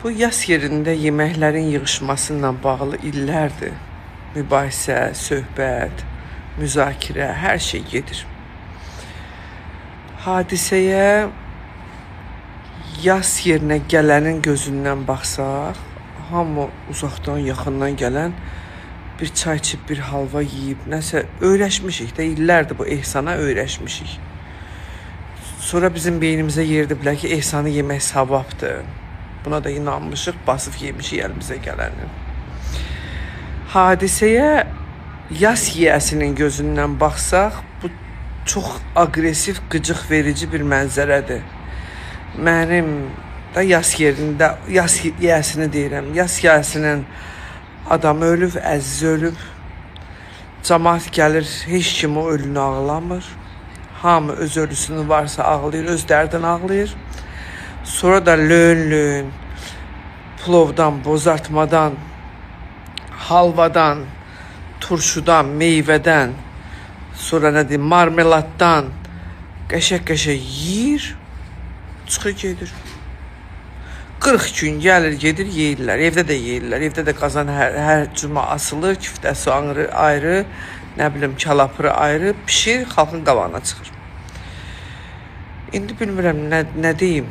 Bu yas yerində yeməklərin yığışmasıyla bağlı illərdir mübahisə, söhbət, müzakirə, hər şey gedir. Hadisəyə yas yerinə gələnin gözündən baxsaq, hamı uzaqdan, yaxından gələn bir çay içib, bir halva yeyib, nəsə öyrəşmişik də, illərdir bu ehsana öyrəşmişik. Sonra bizim beynimizə yeridiblər ki, ehsanı yemək savabdır. Buna da inanmışıq, basıb yemişik əlimizə gələni. Hadisəyə yas yiyəsinin gözündən baxsaq, bu çox aqressiv, qıcıq verici bir mənzərədir. Mənim də yas yerində, yas yiyəsini deyirəm, yas yiyəsinin adamı ölüb, əziz ölüb. Cəmaət gəlir, heç kim o ölünü ağlamır. Hamı öz ölüsünü varsa ağlayır, öz dərdini ağlayır. Sonra da löyn-löyn, plovdan, bozartmadan, halvadan, turşudan, meyvədən, sonra nə deyim, marmeladdan qəşək-qəşək yeyir, çıxır gedir. 40 gün gəlir, gedir, yeyirlər. Evdə də yeyirlər. Evdə də qazan hər cümə asılır, küftəsi ayrı, nə bilim, kalapırı ayrı, pişir, xalqın qabağına çıxır. İndi bilmirəm, nə deyim.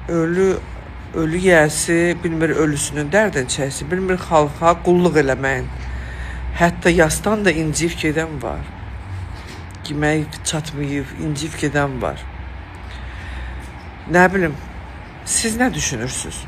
Ölü yiyəsi bilmir ölüsünün dərdini çəksin, bilmir xalqa qulluq eləməyin. Hətta yasdan da inciyib gedən var. Yemək çatmayıb, inciyib gedən var. Nə bilim, siz nə düşünürsünüz?